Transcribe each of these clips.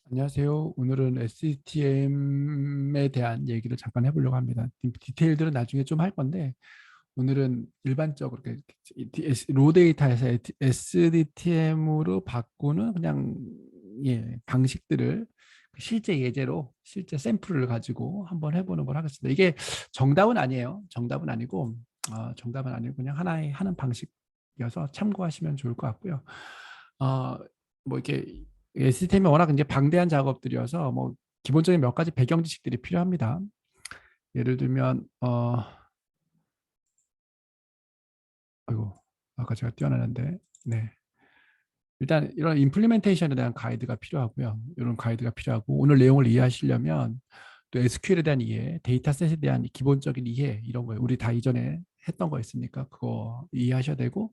안녕하세요. 오늘은 SCTM에 대한 얘기를 잠깐 해보려고 합니다. 디테일들은 나중에 좀 할 건데 오늘은 일반적으로 로 데이터에서 SDTM으로 바꾸는 그냥 방식들을 실제 예제로 실제 샘플을 가지고 한번 해보는 걸 하겠습니다. 이게 정답은 아니에요. 정답은 아니고 그냥 하나의 하는 방식이어서 참고하시면 좋을 것 같고요. 어, 뭐 이렇게 시스템이 워낙 이제 방대한 작업들이어서 뭐 기본적인 몇 가지 배경 지식들이 필요합니다. 예를 들면 아이고 아까 제가 띄워놨는데 네. 일단 이런 임플리멘테이션에 대한 가이드가 필요하고요. 이런 가이드가 필요하고 오늘 내용을 이해하시려면 또 SQL에 대한 이해, 데이터셋에 대한 기본적인 이해 이런 거예요. 우리 다 이전에 했던 거 있으니까 그거 이해하셔야 되고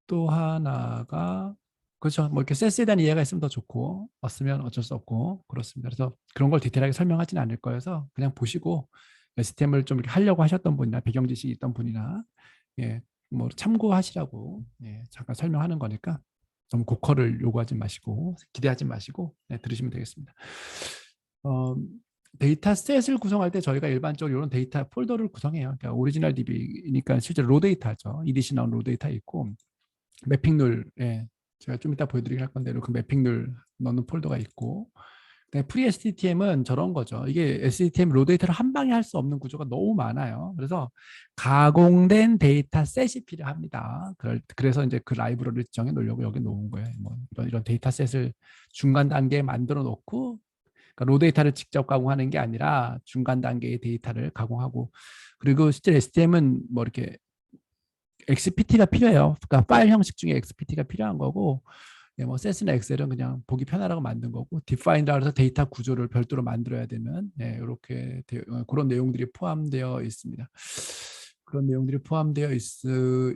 또 하나가 그렇죠. 뭐 이렇게 센스에 대한 이해가 있으면 더 좋고 없으면 어쩔 수 없고 그렇습니다. 그래서 그런 걸 디테일하게 설명하지는 않을 거여서 그냥 보시고 STM을 좀 이렇게 하려고 하셨던 분이나 배경 지식이 있던 분이나 뭐 참고하시라고 잠깐 설명하는 거니까 너무 고퀄을 요구하지 마시고 기대하지 마시고 들으시면 되겠습니다. 어, 데이터셋을 구성할 때 저희가 일반적으로 이런 데이터 폴더를 구성해요. 그러니까 오리지널 DB니까 실제 로 데이터죠. EDC 나온 로 데이터 있고 매핑룰, 제가 좀 이따 보여드리긴 할 건데 그 매핑룰 넣는 폴더가 있고 프리 SDTM은 저런 거죠. 이게 SDTM 로 데이터를 한 방에 할 수 없는 구조가 너무 많아요. 그래서 가공된 데이터 셋이 필요합니다. 그래서 이제 그 라이브러리를 정해 놓으려고 여기 놓은 거예요. 뭐 이런 데이터 셋을 중간 단계에 만들어 놓고 그러니까 로 데이터를 직접 가공하는 게 아니라 중간 단계의 데이터를 가공하고 그리고 실제 STM은 뭐 이렇게 XPT가 필요해요. 그러니까 파일 형식 중에 XPT가 필요한 거고, 뭐 셋스나 엑셀은 그냥 보기 편하라고 만든 거고, 디파인이라 해서 데이터 구조를 별도로 만들어야 되는 이렇게 그런 내용들이 포함되어 있습니다. 그런 내용들이 포함되어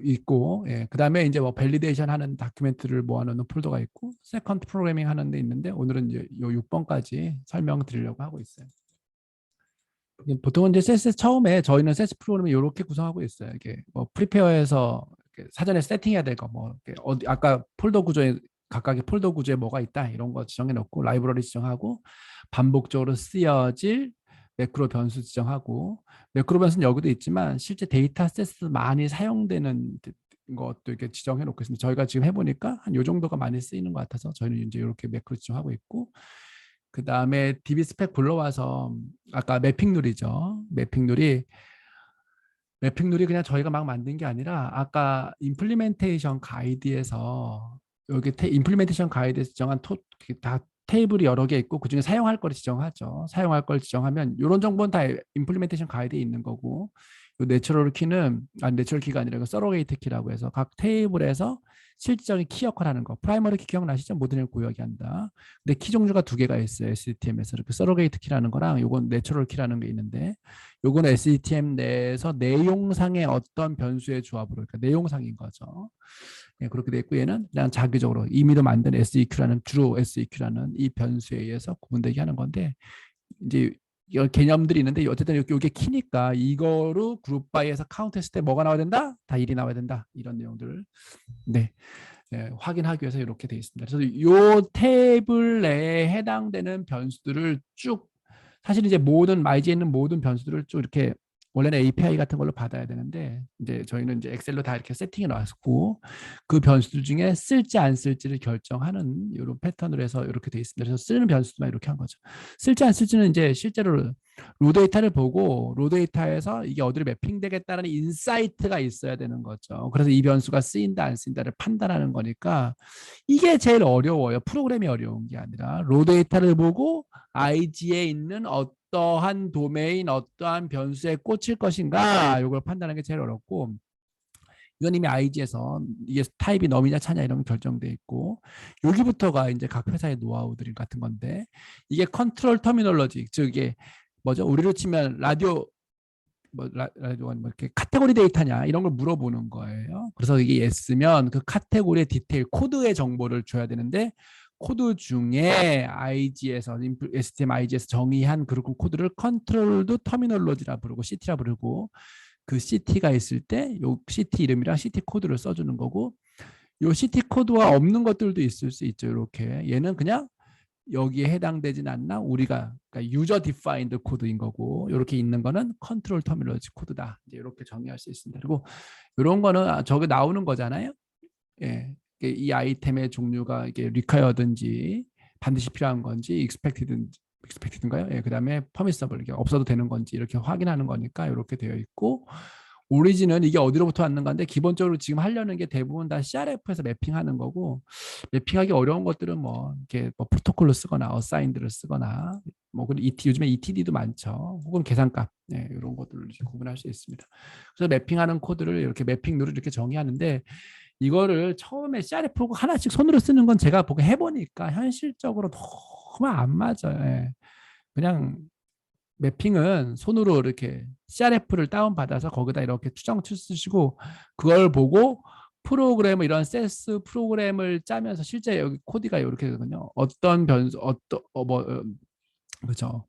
있고, 그다음에 이제 뭐 밸리데이션 하는 다큐멘트를 모아놓는 폴더가 있고, 세컨드 프로그래밍 하는 데 있는데 오늘은 이제 요 6번까지 설명드리려고 하고 있어요. 보통은 이제 세스 처음에 저희는 세스 프로그램을 이렇게 구성하고 있어요. 이게 뭐 프리페어에서 사전에 세팅해야 될 거, 뭐 어디 아까 폴더 구조에 각각의 폴더 구조에 뭐가 있다 이런 거 지정해 놓고 라이브러리 지정하고 반복적으로 쓰여질 매크로 변수 지정하고 매크로 변수는 여기도 있지만 실제 데이터셋에서 많이 사용되는 것도 이렇게 지정해 놓고 있습니다. 저희가 지금 해보니까 한 요 정도가 많이 쓰이는 것 같아서 저희는 이제 이렇게 매크로 지정하고 있고 그 다음에 DB 스펙 불러와서 아까 매핑룰이죠. 매핑룰이 그냥 저희가 막 만든 게 아니라 아까 임플리멘테이션 가이드에서 여기 임플리멘테이션 가이드에서 지정한 다 테이블이 여러 개 있고 그중에 사용할 거를 지정하죠. 사용할 걸 지정하면 이런 정보는 다 임플리멘테이션 가이드에 있는 거고 이 내추럴 키는 내추럴 키가 아니라 서로게이트 키라고 해서 각 테이블에서 실질적인 키 역할을 하는 거. 프라이머리 키 기억나시죠? 모든 걸 고유하게 한다. 근데 키 종류가 두 개가 있어요. SDTM에서. 그 서로게이트 키라는 거랑 요건 내추럴 키라는 게 있는데 요거는 SDTM 내에서 내용상의 어떤 변수의 조합으로 그러니까 내용상인 거죠. 그렇게 돼 있고 얘는 그냥 자기적으로 임의로 만든 SEQ라는 주로 SEQ라는 이 변수에 의해서 구분되게 하는 건데 이제 여러 개념들이 있는데 어쨌든 이게 키니까 이거로 그룹 바이에서 카운트했을 때 뭐가 나와야 된다? 다 1이 나와야 된다. 이런 내용들을 네, 확인하기 위해서 이렇게 되어 있습니다. 그래서 이 테이블 내에 해당되는 변수들을 쭉 사실 이제 모든 마이지에 있는 모든 변수들을 쭉 이렇게 원래는 API 같은 걸로 받아야 되는데 이제 저희는 이제 엑셀로 다 이렇게 세팅해 놨고 그 변수들 중에 쓸지 안 쓸지를 결정하는 이런 패턴으로 해서 이렇게 돼 있습니다. 그래서 쓰는 변수만 이렇게 한 거죠. 쓸지 안 쓸지는 이제 실제로 로 데이터를 보고 로 데이터에서 이게 어디로 매핑되겠다는 인사이트가 있어야 되는 거죠. 그래서 이 변수가 쓰인다 안 쓰인다를 판단하는 거니까 이게 제일 어려워요. 프로그램이 어려운 게 아니라 로 데이터를 보고 IG에 있는 어떠한 도메인, 어떠한 변수에 꽂힐 것인가 이걸 판단하는 게 제일 어렵고 이건 이미 IG에서 이게 타입이 넘이냐 차냐 이런 결정돼 있고 여기부터가 이제 각 회사의 노하우들 같은 건데 이게 컨트롤 터미널러지 즉 이게 뭐죠? 우리로 치면 라디오 라디오가 뭐 이렇게 카테고리 데이터냐 이런 걸 물어보는 거예요. 그래서 이게 yes면 그 카테고리의 디테일 코드의 정보를 줘야 되는데 코드 중에 IG에서 STM IG에서 정의한 그룹 코드를 컨트롤드 터미널로지라 부르고 CT라 부르고 그 CT가 있을 때 요 CT 이름이랑 CT 코드를 써주는 거고 요 CT 코드와 없는 것들도 있을 수 있죠. 이렇게 얘는 그냥 여기에 해당되진 않나? 우리가 그러니까 유저 디파인드 코드인 거고 이렇게 있는 거는 컨트롤 터미널로지 코드다. 이제 이렇게 정의할 수 있습니다. 그리고 이런 거는 저게 나오는 거잖아요. 예, 이 아이템의 종류가 이게 required인지 반드시 필요한 건지 expected인가요? 예, 그다음에 permissible 이게 없어도 되는 건지 이렇게 확인하는 거니까 이렇게 되어 있고 오리진은 이게 어디로부터 왔는 건데 기본적으로 지금 하려는 게 대부분 다 CRF에서 매핑하는 거고 매핑하기 어려운 것들은 뭐 이렇게 뭐 프로토콜로 쓰거나 어사인드를 쓰거나 뭐 요즘에 ETD도 많죠. 혹은 계산값 네, 이런 것들을 구분할 수 있습니다. 그래서 매핑하는 코드를 이렇게 매핑 룰을 이렇게 정의하는데 이거를 처음에 CRF 하나씩 손으로 쓰는 건 제가 보고 해보니까 현실적으로 너무 안 맞아요. 예. 그냥 매핑은 손으로 이렇게 CRF를 다운받아서 거기다 이렇게 추정치 쓰시고 그걸 보고 프로그램을 이런 세스 프로그램을 짜면서 실제 여기 코드가 이렇게 되거든요. 어떤 변수 그렇죠.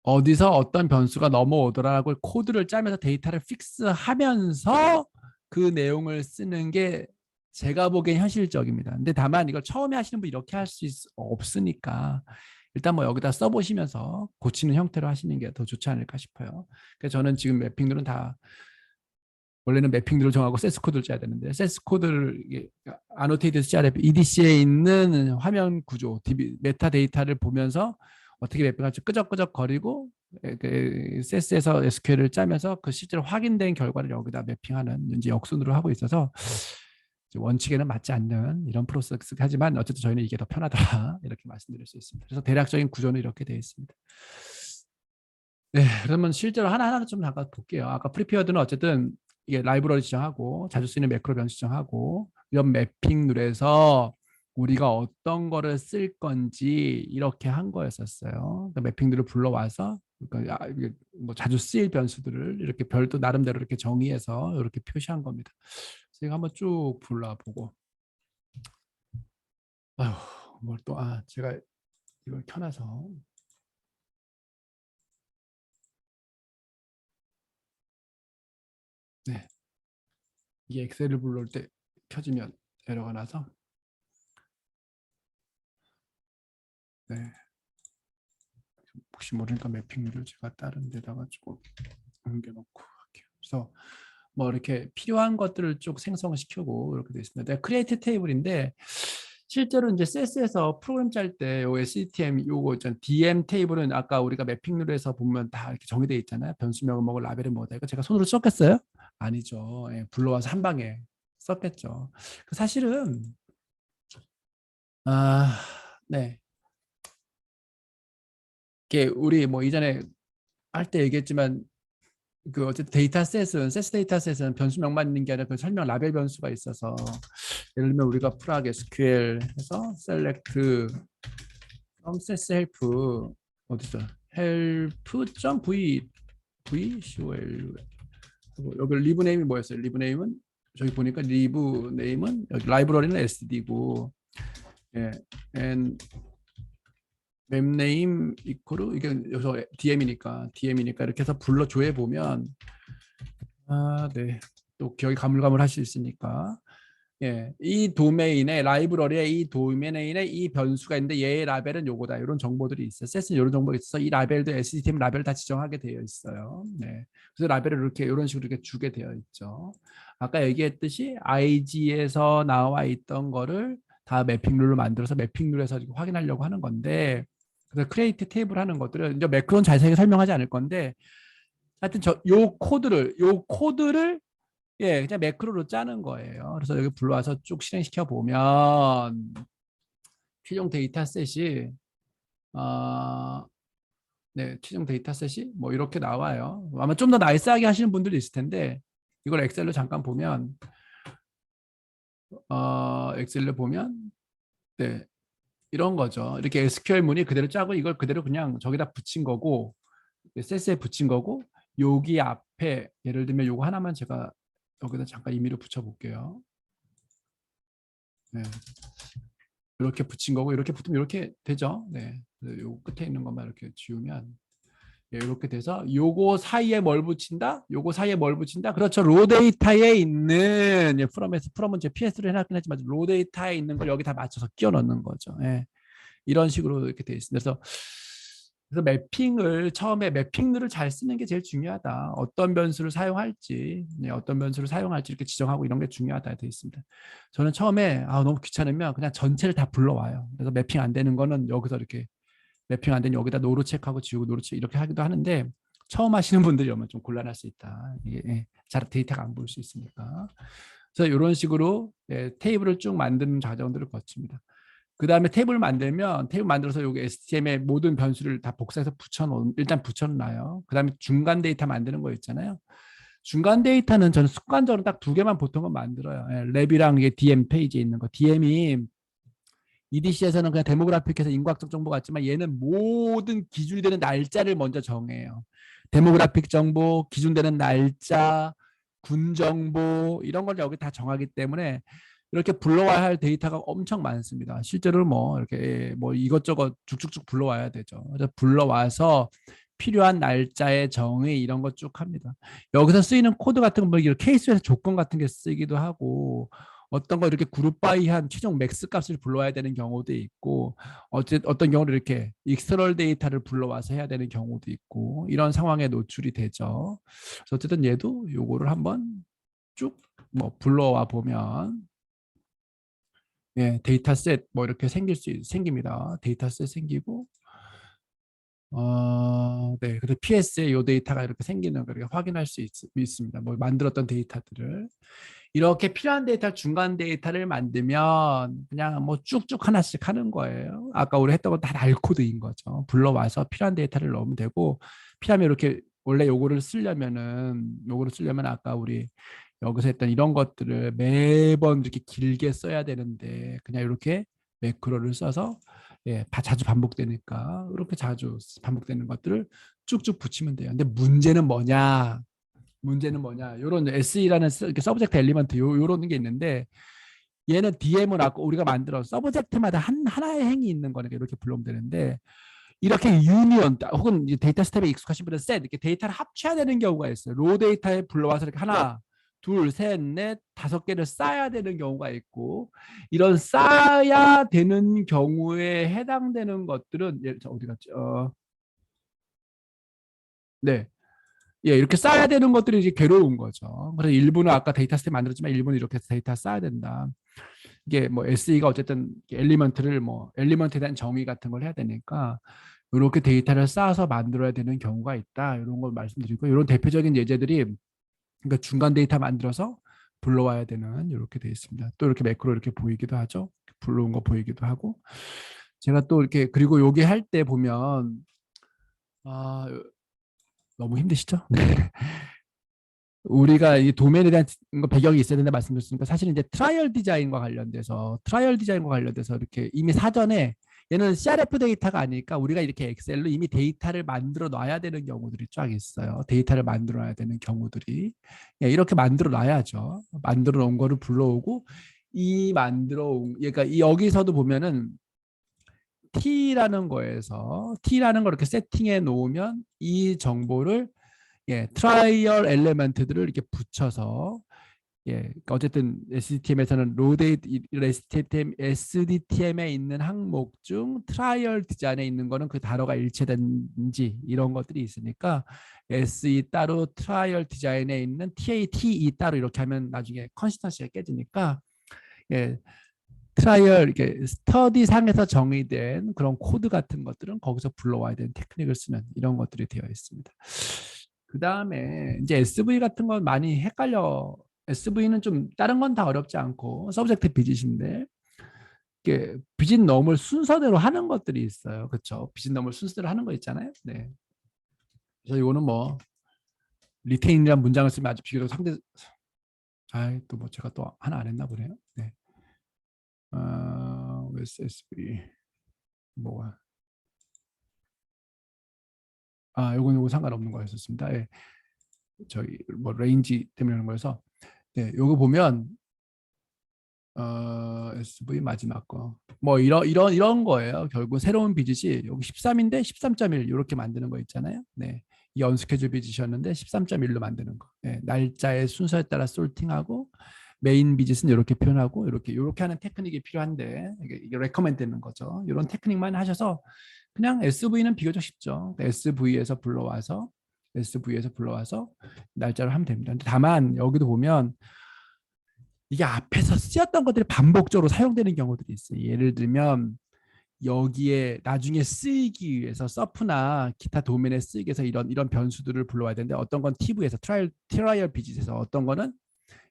어디서 어떤 변수가 넘어오더라고 코드를 짜면서 데이터를 픽스하면서 그 내용을 쓰는 게 제가 보기엔 현실적입니다. 근데 다만 이걸 처음에 하시는 분 이렇게 할 수 없으니까 일단 뭐 여기다 써보시면서 고치는 형태로 하시는 게 더 좋지 않을까 싶어요. 그래서 저는 지금 매핑들은 다 원래는 매핑들을 정하고 세스 코드를 짜야 되는데 세스 코드를 아노테이드 CRF EDC에 있는 화면 구조 메타 데이터를 보면서 어떻게 매핑할지 끄적끄적 거리고 세스에서 SQL을 짜면서 그 실제로 확인된 결과를 여기다 매핑하는 이제 역순으로 하고 있어서 원칙에는 맞지 않는 이런 프로세스 하지만 어쨌든 저희는 이게 더 편하다 이렇게 말씀드릴 수 있습니다. 그래서 대략적인 구조는 이렇게 되어 있습니다. 네, 그러면 실제로 하나하나 좀 잠깐 볼게요. 아까 프리페어드는 어쨌든 이게 라이브러리 지정하고 자주 쓰이는 매크로 변수 지정하고 이런 매핑 룰에서 우리가 어떤 거를 쓸 건지 이렇게 한 거였었어요. 그러니까 매핑들을 불러와서 그러니까 뭐 자주 쓰일 변수들을 이렇게 별도 나름대로 이렇게 정의해서 이렇게 표시한 겁니다. 그래서 이거 한번 쭉 불러보고 아휴 뭘 또 제가 이걸 켜놔서 네 이게 엑셀을 불러올 때 켜지면 에러가 나서 네 혹시 모르니까 매핑률을 제가 다른 데다가 조금 옮겨놓고 할게요. 그래서 뭐 이렇게 필요한 것들을 쭉 생성시키고 이렇게 되어 있습니다. 크리에이트 테이블인데 실제로 이제 CS에서 프로그램 짤 때 요 SDTM 요거 있잖아요. DM 테이블은 아까 우리가 매핑률에서 보면 다 이렇게 정의되어 있잖아요. 변수명은 뭐고 라벨은 뭐다. 이거 제가 손으로 썼겠어요? 아니죠. 예, 불러와서 한 방에 썼겠죠. 사실은 네. 이게 우리 뭐 이전에 할 때 얘기했지만 그 어쨌든 데이터셋은 세스 데이터셋은 변수명만 있는 게 아니라 그 설명 라벨 변수가 있어서 예를 들면 우리가 프락 SQL 해서 select from sys help 어디서 help.v col 여기 리브 네임이 뭐였어요? 리브 네임은 저기 보니까 리브 네임은 여기 라이브러리는 std고 예, and 맵 네임 이코르 이게 여기서 DM이니까 이렇게 해서 불러 조회 보면 네. 또 기억이 가물가물 할 수 있으니까 예, 이 도메인에 라이브러리에 이 도메인에 이 변수가 있는데 얘의 라벨은 요거다 이런 정보들이 있어요. 셋은 이런 정보가 있어서 이 라벨도 SDTM 라벨을 다 지정하게 되어 있어요. 네, 그래서 라벨을 이렇게 이런 식으로 이렇게 주게 되어 있죠. 아까 얘기했듯이 IG에서 나와 있던 거를 다 매핑 룰로 만들어서 매핑 룰에서 확인하려고 하는 건데 그래서 크리에이트 테이블 하는 것들을 이제 매크로는 자세하게 설명하지 않을 건데 하여튼 요 코드를 예, 그냥 매크로로 짜는 거예요. 그래서 여기 불러와서 쭉 실행시켜 보면 최종 데이터셋이 네, 최종 데이터셋이 뭐 이렇게 나와요. 아마 좀 더 나이스하게 하시는 분들도 있을 텐데 이걸 엑셀로 잠깐 보면 엑셀로 보면 네, 이런 거죠. 이렇게 SQL 문이 그대로 짜고 이걸 그대로 그냥 저기다 붙인 거고 셋에 붙인 거고 여기 앞에 예를 들면 요거 하나만 제가 여기다 잠깐 임의로 붙여볼게요. 네. 이렇게 붙인 거고 이렇게 붙으면 이렇게 되죠. 네. 요 끝에 있는 것만 이렇게 지우면 예, 이렇게 돼서 요거 사이에 뭘 붙인다? 요거 사이에 뭘 붙인다? 그렇죠. 로 데이터에 있는 프롬은 제 PS로 해놨긴 하지만 로 데이터에 있는 걸 여기 다 맞춰서 끼워 넣는 거죠. 예. 이런 식으로 이렇게 돼 있습니다. 그래서 매핑을 처음에 매핑들을 잘 쓰는 게 제일 중요하다. 어떤 변수를 사용할지, 어떤 변수를 사용할지 이렇게 지정하고 이런 게 중요하다 돼 있습니다. 저는 처음에 너무 귀찮으면 그냥 전체를 다 불러와요. 그래서 매핑 안 되는 거는 여기서 이렇게 매핑 안 되는 여기다 노로 체크하고 지우고 노로 체크 이렇게 하기도 하는데 처음 하시는 분들이 오면 좀 곤란할 수 있다. 이게 잘 데이터가 안 보일 수 있으니까. 그래서 이런 식으로 테이블을 쭉 만드는 과정들을 거칩니다. 그 다음에 테이블 만들면 테이블 만들어서 여기 STM의 모든 변수를 다 복사해서 일단 붙여놔요. 그 다음에 중간 데이터 만드는 거 있잖아요. 중간 데이터는 저는 습관적으로 딱 두 개만 보통은 만들어요. 랩이랑 이게 DM 페이지에 있는 거. DM이 EDC에서는 그냥 데모그래픽에서 인과학적 정보 같지만 얘는 모든 기준이 되는 날짜를 먼저 정해요. 데모그래픽 정보, 기준되는 날짜, 군 정보 이런 걸 여기 다 정하기 때문에 이렇게 불러와야 할 데이터가 엄청 많습니다. 실제로 뭐 이렇게 뭐 이것저것 쭉쭉쭉 불러와야 되죠. 그래서 불러와서 필요한 날짜의 정의 이런 거 쭉 합니다. 여기서 쓰이는 코드 같은 거 뭐 케이스에서 조건 같은 게 쓰기도 하고 어떤 거 이렇게 그룹 바이한 최종 맥스 값을 불러와야 되는 경우도 있고 어떤 경우는 이렇게 익스터널 데이터를 불러와서 해야 되는 경우도 있고 이런 상황에 노출이 되죠. 그래서 어쨌든 얘도 요거를 한번 쭉 뭐 불러와 보면 데이터셋 뭐 이렇게 생깁니다. 데이터셋 생기고 네, 그래서 PS에 요 데이터가 이렇게 생기는 걸 확인할 수 있습니다. 뭐 만들었던 데이터들을 이렇게 필요한 데이터 중간 데이터를 만들면 그냥 뭐 쭉쭉 하나씩 하는 거예요. 아까 우리 했던 건 다 날코드인 거죠. 불러와서 필요한 데이터를 넣으면 되고 필요하면 이렇게 원래 요거를 쓰려면 아까 우리 여기서 했던 이런 것들을 매번 이렇게 길게 써야 되는데 그냥 이렇게 매크로를 써서 자주 반복되니까 이렇게 자주 반복되는 것들을 쭉쭉 붙이면 돼요. 근데 문제는 뭐냐? 이런 SE라는 이렇게 서브젝트 엘리먼트 요런 게 있는데 얘는 DM은 아까 우리가 만들어 서브젝트마다 하나의 행이 있는 거니까 이렇게 불러면 되는데 이렇게 유니언 혹은 데이터 스텝에 익숙하신 분은 셋 이렇게 데이터를 합쳐야 되는 경우가 있어요. 로 데이터에 불러와서 이렇게 하나, 둘, 셋, 넷, 5개를 쌓아야 되는 경우가 있고 이런 쌓아야 되는 경우에 해당되는 것들은 어디 갔지? 네. 이렇게 쌓아야 되는 것들이 이제 괴로운 거죠. 그래서 일부는 아까 데이터 스텝 만들었지만 일부는 이렇게 데이터 쌓아야 된다. 이게 뭐 SE가 어쨌든 엘리먼트에 대한 정의 같은 걸 해야 되니까 이렇게 데이터를 쌓아서 만들어야 되는 경우가 있다. 이런 걸 말씀드리고 이런 대표적인 예제들이 그러니까 중간 데이터 만들어서 불러와야 되는 이렇게 되어 있습니다. 또 이렇게 매크로 이렇게 보이기도 하죠. 불러온 거 보이기도 하고 제가 또 이렇게 그리고 요게 할 때 보면 아, 너무 힘드시죠? 우리가 이 도메인에 대한 배경이 있어야 된다 말씀드렸으니까 사실 이제 트라이얼 디자인과 관련돼서 이렇게 이미 사전에 얘는 CRF 데이터가 아니니까 우리가 이렇게 엑셀로 이미 데이터를 만들어 놔야 되는 경우들이 쫙 있어요. 데이터를 만들어 놔야 되는 경우들이 이렇게 만들어 놔야죠. 만들어 놓은 거를 불러오고 그러니까 여기서도 보면은 T라는 거 이렇게 세팅해 놓으면 이 정보를 트라이얼 엘리먼트들을 이렇게 붙여서 그러니까 어쨌든 SDTM에서는 SDTM에 있는 항목 중 트라이얼 디자인에 있는 거는 그 단어가 일치된지 이런 것들이 있으니까 SE 따로 트라이얼 디자인에 있는 TATE 따로 이렇게 하면 나중에 컨시스턴시가 깨지니까 트라이얼 이렇게 스터디 상에서 정의된 그런 코드 같은 것들은 거기서 불러와야 되는 테크닉을 쓰는 이런 것들이 되어 있습니다. 그 다음에 이제 SV 같은 건 많이 헷갈려. SV는 좀 다른 건 다 어렵지 않고 서브젝트 비짓인데 이게 비짓 넘을 순서대로 하는 것들이 있어요. 그렇죠? 비짓 넘을 순서대로 하는 거 있잖아요. 네. 그래서 이거는 뭐 리테인이라는 문장을 쓰면 아주 비교적 또 뭐 제가 또 하나 안 했나 보네요. 네. SSV 뭐가 요거 상관없는 거였었습니다. 저희 뭐 레인지 때문에 그런 거여서 요거 보면 SV 마지막 거 뭐 이런 거예요. 결국 새로운 비짓이 여기 13인데 13.1 이렇게 만드는 거 있잖아요. 네. 이 언스케줄 비짓이었는데 13.1로 만드는 거. 날짜의 순서에 따라 솔팅하고 메인 비짓은 이렇게 표현하고 이렇게 하는 테크닉이 필요한데 이게 레커멘드 되는 거죠. 이런 테크닉만 하셔서 그냥 SV는 비교적 쉽죠. SV에서 불러와서 날짜를 하면 됩니다. 근데 다만 여기도 보면 이게 앞에서 쓰였던 것들이 반복적으로 사용되는 경우들이 있어요. 예를 들면 여기에 나중에 쓰이기 위해서 서프나 기타 도면에 쓰이기 위해서 이런 변수들을 불러와야 되는데 어떤 건 TV에서 트라이얼 비짓에서 어떤 거는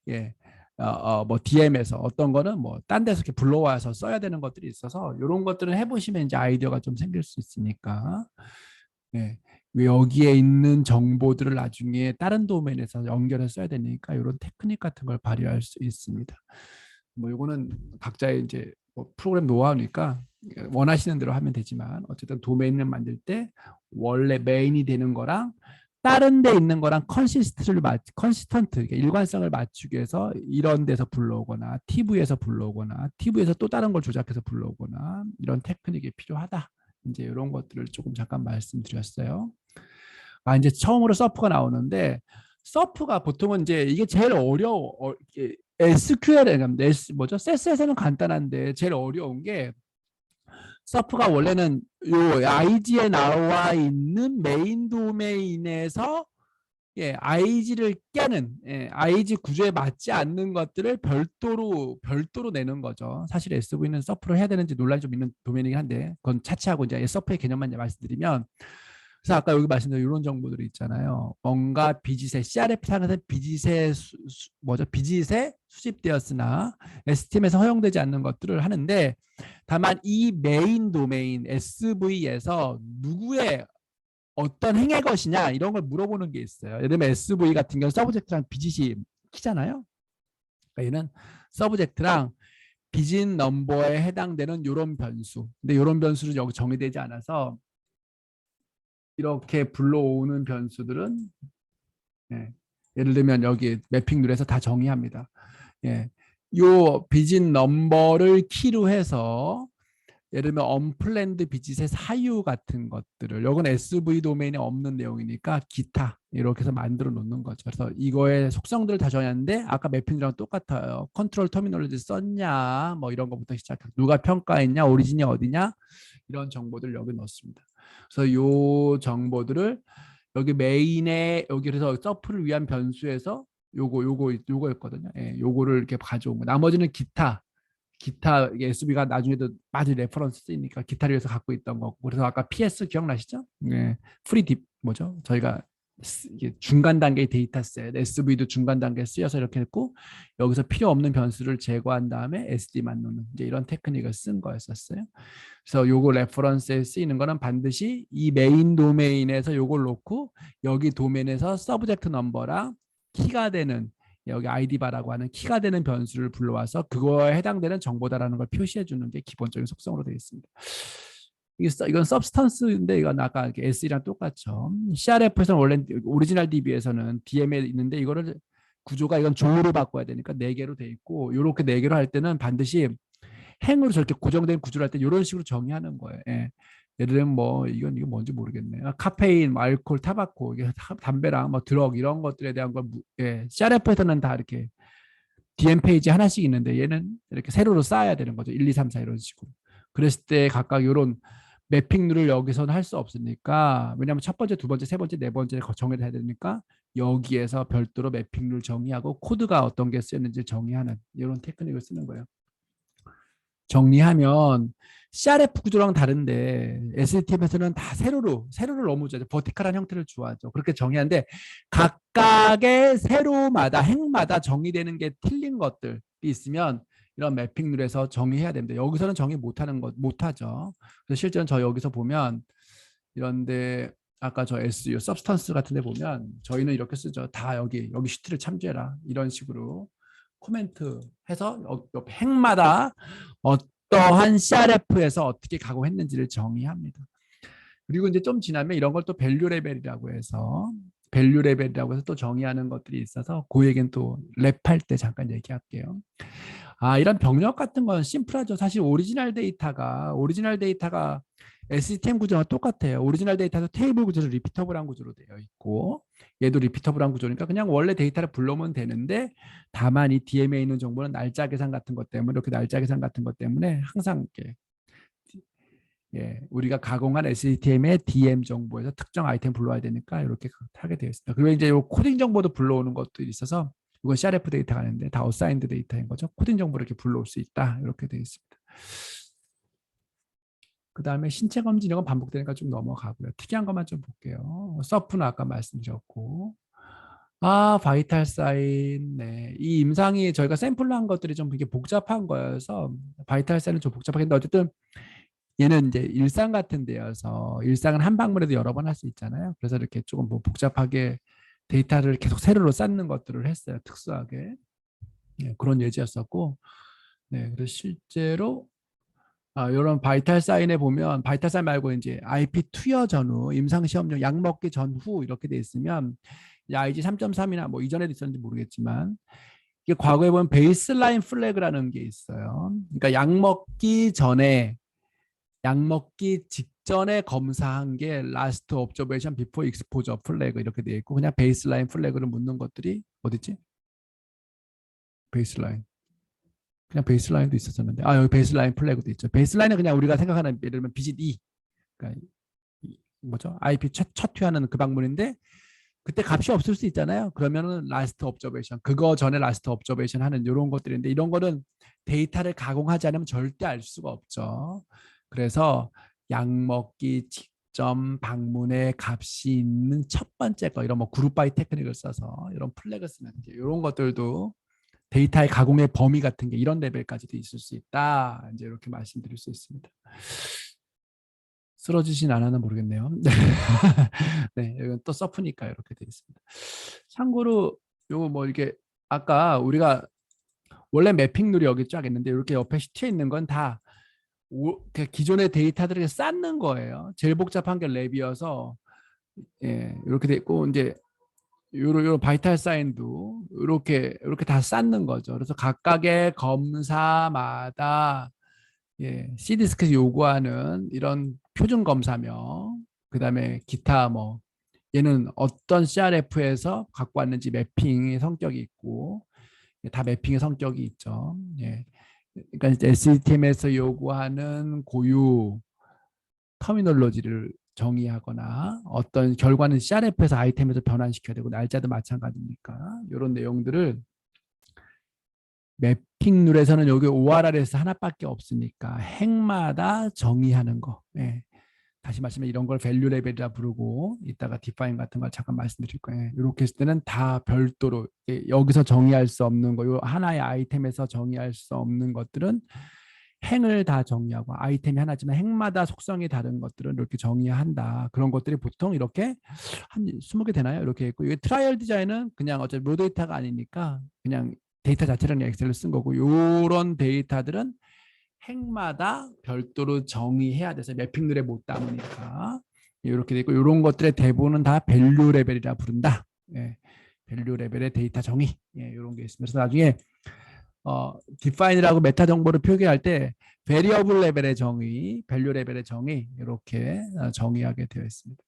예, 뭐 DM에서 어떤 거는 뭐 딴 데서 이렇게 불러와서 써야 되는 것들이 있어서 이런 것들은 해보시면 이제 아이디어가 좀 생길 수 있으니까 예, 왜 여기에 있는 정보들을 나중에 다른 도면에서 연결해서 써야 되니까 이런 테크닉 같은 걸 발휘할 수 있습니다. 뭐 이거는 각자의 이제 뭐 프로그램 노하우니까 원하시는 대로 하면 되지만 어쨌든 도메인을 만들 때 원래 메인이 되는 거랑 다른 데 있는 거랑 컨시스턴트 일관성을 맞추기 위해서 이런 데서 불러오거나 TV에서 불러오거나 TV에서 또 다른 걸 조작해서 불러오거나 이런 테크닉이 필요하다. 이제 이런 것들을 조금 잠깐 말씀드렸어요. 이제 처음으로 서프가 나오는데 서프가 보통은 이제 이게 제일 어려워. SQL 뭐죠? CSS는 간단한데 제일 어려운 게 서프가 원래는 요 IG에 나와 있는 메인 도메인에서 IG를 깨는 IG 구조에 맞지 않는 것들을 별도로 내는 거죠. 사실 SV는 서프를 해야 되는지 논란이 좀 있는 도메인이긴 한데 그건 차치하고 이제 서프의 개념만 말씀드리면 그래서 아까 여기 말씀드린 이런 정보들이 있잖아요. 뭔가 비짓에 CRF 상에서 비짓에 수집되었으나 STM에서 허용되지 않는 것들을 하는데 다만 이 메인 도메인 SV에서 누구의 어떤 행의 것이냐 이런 걸 물어보는 게 있어요. 예를 들면 SV 같은 경우 서브젝트랑 비짓이 키잖아요. 그러니까 얘는 서브젝트랑 비짓 넘버에 해당되는 이런 변수. 근데 이런 변수는 여기 정의되지 않아서 이렇게 불러오는 변수들은 예를 들면 여기 매핑 룰에서 다 정의합니다. 요 비짓 넘버를 키로 해서 예를 들면 언플랜드 비짓의 사유 같은 것들을 요건 SV 도메인에 없는 내용이니까 기타 이렇게 해서 만들어 놓는 거죠. 그래서 이거의 속성들을 다 정했는데 아까 매핑이랑 똑같아요. 컨트롤 터미널리지 썼냐 뭐 이런 것부터 시작해서 누가 평가했냐 오리진이 어디냐 이런 정보들 여기 넣습니다. 그래서 요 정보들을 여기 메인에 여기 그래서 서프를 위한 변수에서 요거였거든요. 요거를 이렇게 가져온 거. 나머지는 기타 SB가 나중에도 많이 레퍼런스 쓰이니까 기타를 위해서 갖고 있던 거고. 그래서 아까 PS 기억나시죠? 프리 딥 뭐죠? 저희가 이게 중간 단계의 데이터셋 SV도 중간 단계에 쓰여서 이렇게 했고 여기서 필요 없는 변수를 제거한 다음에 SD만 넣는 이제 이런 테크닉을 쓴 거였었어요. 그래서 요거 레퍼런스에 쓰이는 거는 반드시 이 메인 도메인에서 요걸 놓고 여기 도메인에서 서브젝트 넘버랑 키가 되는 여기 아이디바라고 하는 키가 되는 변수를 불러와서 그거에 해당되는 정보다라는 걸 표시해 주는 게 기본적인 속성으로 되어 있습니다. 이건 서브스턴스인데 이건 아까 S랑 똑같죠. CRF에서는 원래 오리지널 DB에서는 DM에 있는데 이거를 구조가 이건 조로 바꿔야 되니까 4개로 돼 있고 이렇게 4개로 할 때는 반드시 행으로 저렇게 고정된 구조를 할 때 이런 식으로 정의하는 거예요. 예를 들면 뭐 이건 뭔지 모르겠네. 카페인, 뭐 알코올, 타바코, 이게 담배랑 뭐 드럭 이런 것들에 대한 걸 CRF에서는 다 이렇게 DM 페이지 하나씩 있는데 얘는 이렇게 세로로 쌓아야 되는 거죠. 1, 2, 3, 4 이런 식으로. 그랬을 때 각각 이런 매핑룰을 여기서는 할 수 없으니까 왜냐하면 첫 번째, 두 번째, 세 번째, 네 번째 정의를 해야 되니까 여기에서 별도로 매핑룰 정의하고 코드가 어떤 게 쓰였는지 정의하는 이런 테크닉을 쓰는 거예요. 정리하면 CRF 구조랑 다른데 STM에서는 다 세로를 너무 좋아하죠. 버티컬한 형태를 좋아하죠. 그렇게 정의하는데 각각의 세로마다 행마다 정의되는 게 틀린 것들이 있으면 이런 매핑 룰에서 정의해야 됩니다. 여기서는 정의 못하죠. 그래서 실제로 저 여기서 보면 이런데 아까 저 SU substance 같은 데 보면 저희는 이렇게 쓰죠. 다 여기 시트를 참조해라. 이런 식으로 코멘트 해서 행마다 어떠한 CRF에서 어떻게 가공했는지를 정의합니다. 그리고 이제 좀 지나면 이런 걸 또 밸류 레벨이라고 해서 또 정의하는 것들이 있어서 그 얘기는 또 랩할 때 잠깐 얘기할게요. 이런 병력 같은 건 심플하죠. 사실 오리지널 데이터가 SCTM 구조가 똑같아요. 오리지널 데이터도 테이블 구조로 리피터블한 구조로 되어 있고 얘도 리피터블한 구조니까 그냥 원래 데이터를 불러오면 되는데 다만 이 DM에 있는 정보는 날짜 계산 같은 것 때문에 이렇게 날짜 계산 같은 것 때문에 항상 이렇게 우리가 가공한 SCTM의 DM 정보에서 특정 아이템 불러와야 되니까 이렇게 하게 되어 있습니다. 그리고 이제 요 코딩 정보도 불러오는 것도 있어서 이건 CRF 데이터가 아닌데 다 어사인드 데이터인 거죠. 코딩 정보를 이렇게 불러올 수 있다 이렇게 되어 있습니다. 그 다음에 신체 검진 이건 반복되니까 좀 넘어가고요. 특이한 것만 좀 볼게요. 서프는 아까 말씀드렸고 바이탈 사인. 네. 이 임상이 저희가 샘플로 한 것들이 좀 이게 복잡한 거여서 바이탈 사인은 좀 복잡하겠는데 어쨌든 얘는 이제 일상 같은 데여서 일상은 한 방문에도 여러 번 할 수 있잖아요. 그래서 이렇게 조금 뭐 복잡하게 데이터를 계속 세로로 쌓는 것들을 했어요. 특수하게. 네, 그런 예제였었고 네, 그래서 실제로 이런 바이탈 사인에 보면 바이탈 사인 말고 이제 IP 투여 전후 임상 시험용 약 먹기 전후 이렇게 돼 있으면 IG 3.3이나 뭐 이전에도 있었는지 모르겠지만 이게 과거에 보면 베이스라인 플래그라는 게 있어요. 그러니까 약 먹기 직전에 검사한 게 라스트 옵저베이션 비포 익스포저 플래그 이렇게 돼 있고 그냥 베이스라인 플래그를 묻는 것들이 어디지? 베이스라인. 그냥 베이스라인도 있었었는데 여기 베이스라인 플래그도 있죠. 베이스라인은 그냥 우리가 생각하는 예를 들면 BGD 그러니까 뭐죠? IP 첫 투하는 그 방문인데 그때 값이 없을 수 있잖아요. 그러면은 라스트 옵저베이션 그거 전에 라스트 옵저베이션 하는 이런 것들인데 이런 거는 데이터를 가공하지 않으면 절대 알 수가 없죠. 그래서 약 먹기 직전 방문의 값이 있는 첫 번째 거 이런 뭐 그룹 바이 테크닉을 써서 이런 플래그 쓰는 이런 것들도 데이터의 가공의 범위 같은 게 이런 레벨까지도 있을 수 있다. 이제 이렇게 말씀드릴 수 있습니다. 쓰러지진 않았나 모르겠네요. 네, 이건 또 서프니까 이렇게 되어 있습니다. 참고로 요거 뭐 이렇게 아까 우리가 원래 매핑 룰이 여기 쫙 있는데 이렇게 옆에 시트에 있는 건 다 기존의 데이터들을 쌓는 거예요. 제일 복잡한 게 랩이어서 이렇게 돼 있고 이제 요런 바이탈 사인도 이렇게 다 쌓는 거죠. 그래서 각각의 검사마다 C디스크에서 요구하는 이런 표준 검사명, 그다음에 기타 뭐 얘는 어떤 CRF에서 갖고 왔는지 매핑의 성격이 있고 다 매핑의 성격이 있죠. 그러니까 SCTM에서 요구하는 고유 터미널로지를 정의하거나 어떤 결과는 CRF에서 아이템에서 변환시켜야 되고 날짜도 마찬가지니까 이런 내용들을 매핑 룰에서는 여기 ORR에서 하나밖에 없으니까 핵마다 정의하는 거. 다시 말씀해 이런 걸 밸류 레벨이라 부르고 이따가 디파인 같은 걸 잠깐 말씀드릴 거예요. 이렇게 했을 때는 다 별도로 여기서 정의할 수 없는 거, 요 하나의 아이템에서 정의할 수 없는 것들은 행을 다 정의하고 아이템이 하나지만 행마다 속성이 다른 것들은 이렇게 정의한다. 그런 것들이 보통 이렇게 한 20개 되나요? 이렇게 있고 이게 트라이얼 디자인은 그냥 어차피 로 데이터가 아니니까 그냥 데이터 자체를 그냥 엑셀로 쓴 거고 이런 데이터들은 행마다 별도로 정의해야 돼서 매핑 룰에 못 담으니까 이렇게 되고 이런 것들의 대부분은 다 밸류 레벨이라 부른다. 밸류 레벨의 데이터 정의 이런 게 있습니다. 그래서 나중에 디파인이라고 메타 정보를 표기할 때 베리어블 레벨의 정의, 밸류 레벨의 정의 이렇게 정의하게 되어 있습니다.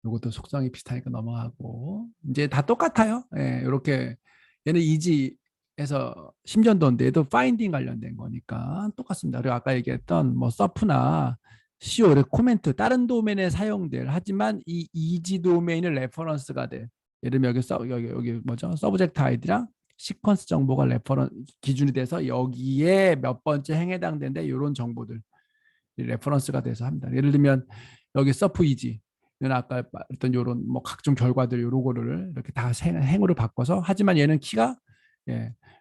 이것도 속성이 비슷하니까 넘어가고 이제 다 똑같아요. 이렇게 얘는 이지에서 심전도인데 얘도 파인딩 관련된 거니까 똑같습니다. 그리고 아까 얘기했던 뭐 서프나 CO 코멘트 다른 도메인에 사용될 하지만 이 이지 도메인을 레퍼런스가 돼. 예를 들면 여기 뭐죠? 서브젝트 아이디랑 시퀀스 정보가 기준이 돼서 여기에 몇 번째 행에 해당되는데 이런 정보들 레퍼런스가 돼서 합니다. 예를 들면 여기 서프 이지 아까 말했던 이런 뭐 각종 결과들 요거를 이렇게 다 행으로 바꿔서 하지만 얘는 키가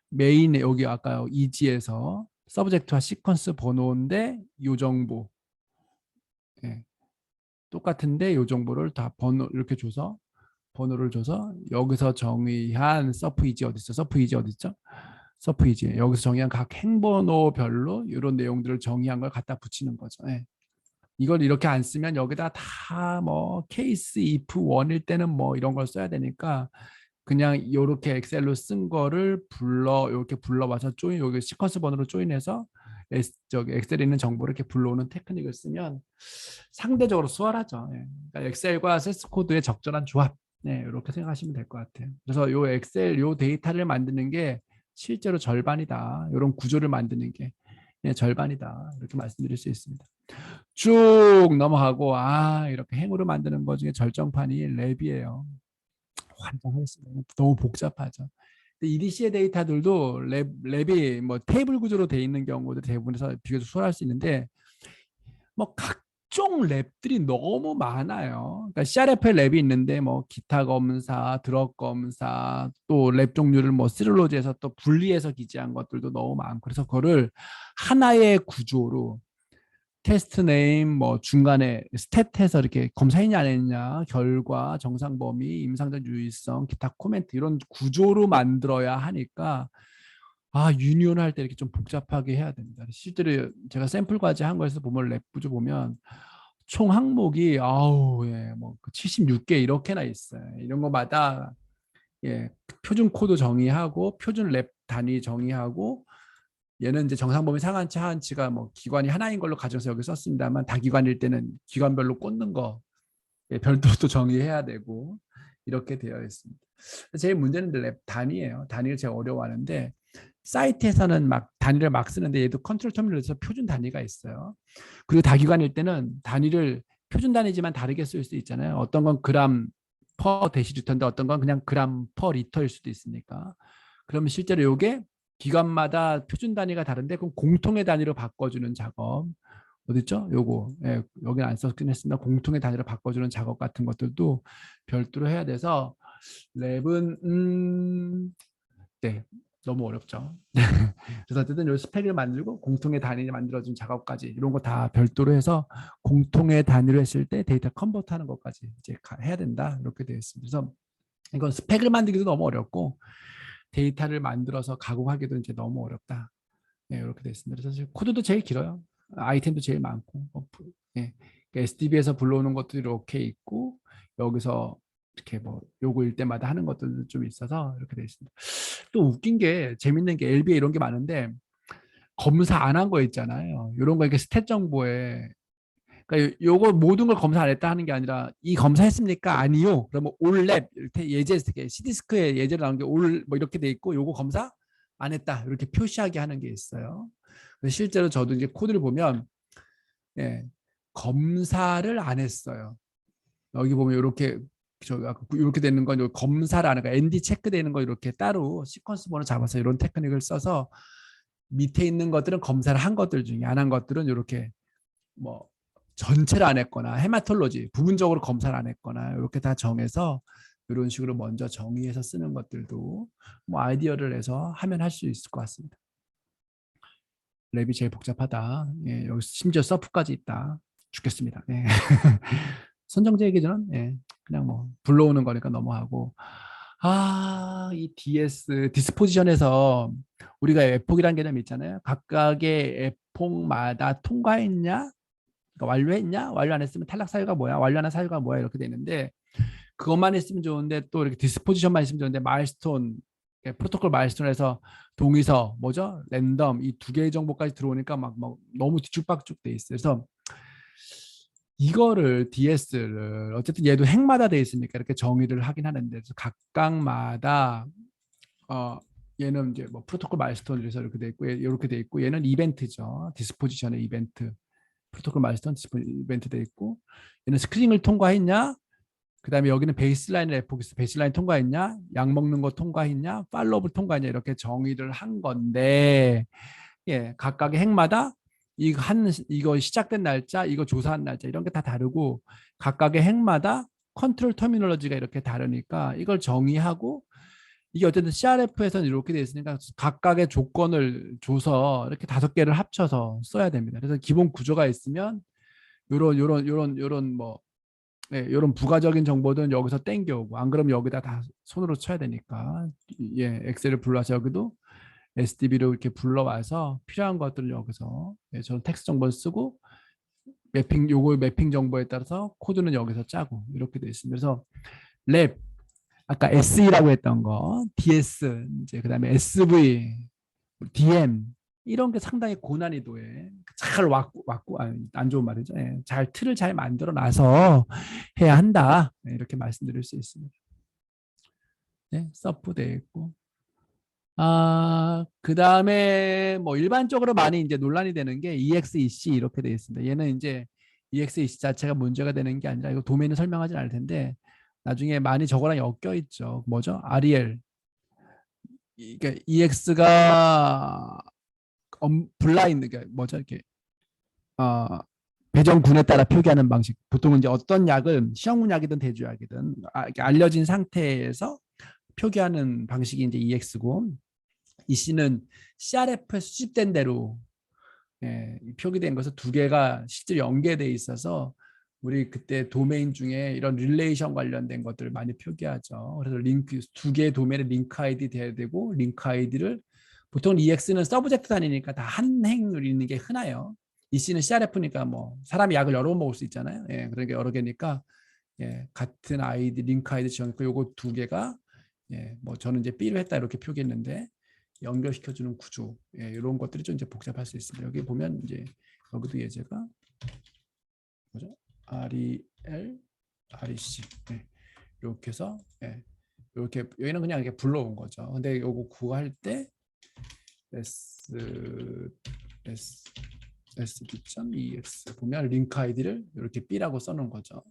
메인 여기 아까 이지에서 서브젝트와 시퀀스 번호인데 요 정보 똑같은데 요 정보를 다 번호 이렇게 줘서 번호를 줘서 여기서 정의한 서프 이지 어디 있어? 서프 이지 어디 있죠? 서프 이지 여기서 정의한 각 행번호별로 이런 내용들을 정의한 걸 갖다 붙이는 거죠. 이걸 이렇게 안 쓰면 여기다 다 뭐 케이스 if 원일 때는 뭐 이런 걸 써야 되니까 그냥 이렇게 엑셀로 쓴 거를 이렇게 불러와서 조인 여기 시퀀스 번호로 조인해서 저기 엑셀에 있는 정보를 이렇게 불러오는 테크닉을 쓰면 상대적으로 수월하죠. 예. 그러니까 엑셀과 세스 코드의 적절한 조합. 네, 이렇게 생각하시면 될 것 같아요. 그래서 요 엑셀 요 데이터를 만드는 게 실제로 절반이다. 이런 구조를 만드는 게 예, 절반이다. 이렇게 말씀드릴 수 있습니다. 쭉 넘어가고 이렇게 행으로 만드는 것 중에 절정판이 랩이에요. 환장하겠습니다. 너무 복잡하죠. EDC의 데이터들도 랩이 뭐 테이블 구조로 돼 있는 경우도 대부분에서 비교적 수월할 수 있는데 뭐 각종 랩들이 너무 많아요. 그러니까 CRF의 랩이 있는데 뭐 기타 검사, 드럭 검사, 또 랩 종류를 뭐 시를로지에서 또 분리해서 기재한 것들도 너무 많고 그래서 그거를 하나의 구조로 테스트 네임 뭐 중간에 스탯해서 이렇게 검사했냐 안 했냐 결과 정상 범위 임상적 유의성 기타 코멘트 이런 구조로 만들어야 하니까 유니온 할 때 이렇게 좀 복잡하게 해야 됩니다. 실제로 제가 샘플 과제 한 거에서 보면 랩 구조 보면 총 항목이 뭐 76개 이렇게나 있어요. 이런 거마다 표준 코드 정의하고 표준 랩 단위 정의하고 얘는 이제 정상 범위 상한치 하한치가 뭐 기관이 하나인 걸로 가정해서 여기 썼습니다만 다기관일 때는 기관별로 꽂는 거 별도로 또 정의해야 되고 이렇게 되어 있습니다. 제일 문제는 랩 단위예요. 단위를 제가 어려워하는데 사이트에서는 막 단위를 막 쓰는데 얘도 컨트롤 터미널에서 표준 단위가 있어요. 그리고 다기관일 때는 단위를 표준 단위지만 다르게 쓸 수 있잖아요. 어떤 건 그램 퍼 데시리터인데 어떤 건 그냥 그램 퍼 리터일 수도 있으니까. 그러면 실제로 이게 기관마다 표준 단위가 다른데 그럼 공통의 단위로 바꿔주는 작업 어딨죠? 요거 여기는 안 썼긴 했습니다. 공통의 단위로 바꿔주는 작업 같은 것들도 별도로 해야 돼서 랩은 네 너무 어렵죠. 그래서 어쨌든 요 스펙을 만들고 공통의 단위를 만들어준 작업까지 이런 거 다 별도로 해서 공통의 단위로 했을 때 데이터 컨버트하는 것까지 이제 해야 된다 이렇게 되어 있습니다. 그래서 이건 스펙을 만들기도 너무 어렵고 데이터를 만들어서 가공하기도 이제 너무 어렵다. 이렇게 되어 있습니다. 그래서 코드도 제일 길어요. 아이템도 제일 많고 SDB에서 불러오는 것도 이렇게 있고 여기서 이렇게 뭐 요구일 때마다 하는 것들도 좀 있어서 이렇게 되어 있습니다. 또 웃긴 게 재밌는 게 LB에 이런 게 많은데 검사 안 한 거 있잖아요. 이런 거 이렇게 스탯 정보에 그러니까 요거 모든 걸 검사 안 했다 하는 게 아니라 이 검사했습니까? 아니요. 그러면 올랩 이렇게 예제 C디스크에 예제로 나온 게 올 뭐 이렇게 돼 있고 요거 검사 안 했다 이렇게 표시하게 하는 게 있어요. 실제로 저도 이제 코드를 보면 검사를 안 했어요. 여기 보면 이렇게 이렇게 되는 건 검사를 안 하고 ND 체크되는 거 이렇게 따로 시퀀스 번호 잡아서 이런 테크닉을 써서 밑에 있는 것들은 검사를 한 것들 중에 안 한 것들은 이렇게 뭐 전체를 안 했거나 헤마톨로지 부분적으로 검사를 안 했거나 이렇게 다 정해서 이런 식으로 먼저 정의해서 쓰는 것들도 뭐 아이디어를 내서 하면 할 수 있을 것 같습니다. 랩이 제일 복잡하다. 여기 심지어 서프까지 있다. 죽겠습니다. 선정제 얘기는 그냥 뭐 불러오는 거니까 넘어가고 이 DS 디스포지션에서 우리가 에폭이라는 개념이 있잖아요. 각각의 에폭마다 통과했냐 그러니까 완료했냐? 완료 안 했으면 탈락 사유가 뭐야? 완료한 사유가 뭐야? 이렇게 되는데 그것만 있으면 좋은데 또 이렇게 디스포지션만 있으면 좋은데 마일스톤 프로토콜 마일스톤에서 동의서 뭐죠? 랜덤 이 두 개의 정보까지 들어오니까 막 너무 뒤죽박죽 돼 있어요. 그래서 이거를 DS를 어쨌든 얘도 핵마다 돼 있으니까 이렇게 정의를 하긴 하는데 그래서 각각마다 얘는 이제 뭐 프로토콜 마일스톤에서 이렇게 돼 있고 이렇게 돼 있고 얘는 이벤트죠. 디스포지션의 이벤트. 프로토콜 마일스톤 이벤트 돼 있고 얘는 스크린을 통과했냐 그 다음에 여기는 베이스라인을 에포기스 베이스라인 통과했냐 약 먹는 거 통과했냐 팔로업을 통과했냐 이렇게 정의를 한 건데 각각의 핵마다 이거 시작된 날짜 이거 조사한 날짜 이런 게 다 다르고 각각의 핵마다 컨트롤 터미널로지가 이렇게 다르니까 이걸 정의하고 이게 어쨌든 CRF에서는 이렇게 되어 있으니까 각각의 조건을 줘서 이렇게 5개를 합쳐서 써야 됩니다. 그래서 기본 구조가 있으면 요런 뭐 요런 부가적인 정보들은 여기서 땡겨오고 안 그러면 여기다 다 손으로 쳐야 되니까 엑셀을 불러서 여기도 SDB로 이렇게 불러와서 필요한 것들을 여기서 저는 텍스트 정보를 쓰고 요거 매핑 정보에 따라서 코드는 여기서 짜고 이렇게 되어 있습니다. 그래서 랩 아까 SE라고 했던 거, DS, 이제 그다음에 SV, DM 이런 게 상당히 고난이도에 잘 왔고 아니, 안 좋은 말이죠. 예, 잘 틀을 잘 만들어 놔서 해야 한다. 네, 이렇게 말씀드릴 수 있습니다. 네, 서프 되어 있고. 그 다음에 뭐 일반적으로 많이 이제 논란이 되는 게 EXEC 이렇게 되어 있습니다. 얘는 이제 EXEC 자체가 문제가 되는 게 아니라 이거 도메인을 설명하진 않을 텐데 나중에 많이 저거랑 엮여 있죠. 뭐죠? REL. 그러니까 EX가 블라인드, 그러니까 뭐죠? 이렇게 어, 배정군에 따라 표기하는 방식. 보통은 이제 어떤 약은 시험군약이든 대조약이든 알려진 상태에서 표기하는 방식이 이제 EX고 이 C는 CRF에 수집된 대로 표기된 것을 두 개가 실제로 연계돼 있어서 우리 그때 도메인 중에 이런 릴레이션 관련된 것들을 많이 표기하죠. 그래서 링크 두 개의 도메인에 링크 아이디 돼야 되고 링크 아이디를 보통 EX는 서브젝트 단위니까 다 한 행을 읽는 게 흔해요. 이 C는 CRF니까 뭐 사람이 약을 여러 번 먹을 수 있잖아요. 그러니까 여러 개니까 같은 아이디 링크 아이디 지정했고 요거 두 개가 뭐 저는 이제 B로 했다 이렇게 표기했는데 연결시켜주는 구조 이런 것들이 좀 이제 복잡할 수 있습니다. 여기 보면 이제 여기도 예제가 뭐죠? REL, REC 이렇게 해서 이렇게 여기는 그냥 이렇게 불러온 거죠. 근데 요거 구할 때 sd.ex 보면 링크 아이디를 이렇게 B라고 써놓은 거죠.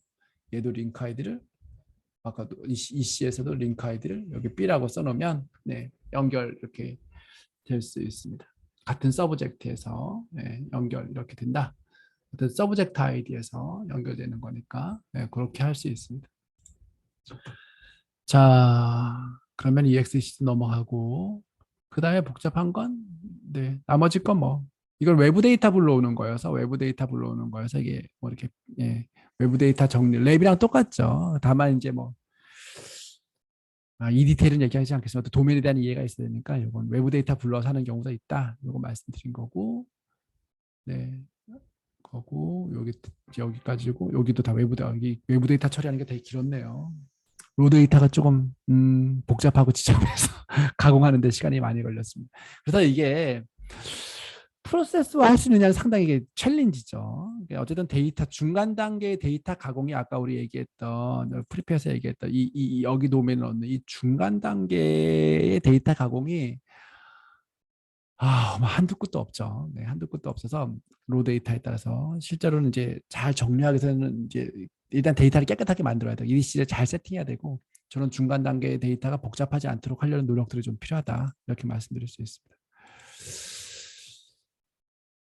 얘도 링크 아이디를 아까도 EC에서도 링크 아이디를 여기 B라고 써놓으면 연결 이렇게 될 수 있습니다. 같은 서브젝트에서 연결 이렇게 된다. 어떤 서브젝트 아이디에서 연결되는 거니까 그렇게 할 수 있습니다. 자, 그러면 EXEC 넘어가고 그 다음에 복잡한 건 나머지 건 뭐 이걸 외부 데이터 불러오는 거여서 이게 뭐 이렇게 외부 데이터 정리 랩이랑 똑같죠. 다만 이제 뭐 이 디테일은 얘기하지 않겠습니다. 도메인에 대한 이해가 있어야 되니까 이건 외부 데이터 불러서 하는 경우가 있다. 이거 말씀드린 거고, 여기까지고 여기도 다 외부 데이터 처리하는 게 되게 길었네요. 로 데이터가 조금 복잡하고 지저분해서 가공하는 데 시간이 많이 걸렸습니다. 그래서 이게 프로세스화 할 수 있느냐는 상당히 이게 챌린지죠. 어쨌든 데이터 중간 단계의 데이터 가공이 아까 우리 얘기했던 프리페어에서 얘기했던 이 여기 도메인을 얻는 이 중간 단계의 데이터 가공이 한두 끝도 없죠. 한두 끝도 없어서 로 데이터에 따라서 실제로는 이제 잘 정리하기 위해서는 이제 일단 데이터를 깨끗하게 만들어야 돼요. EDC를 잘 세팅해야 되고 저는 중간 단계의 데이터가 복잡하지 않도록 하려는 노력들이 좀 필요하다. 이렇게 말씀드릴 수 있습니다.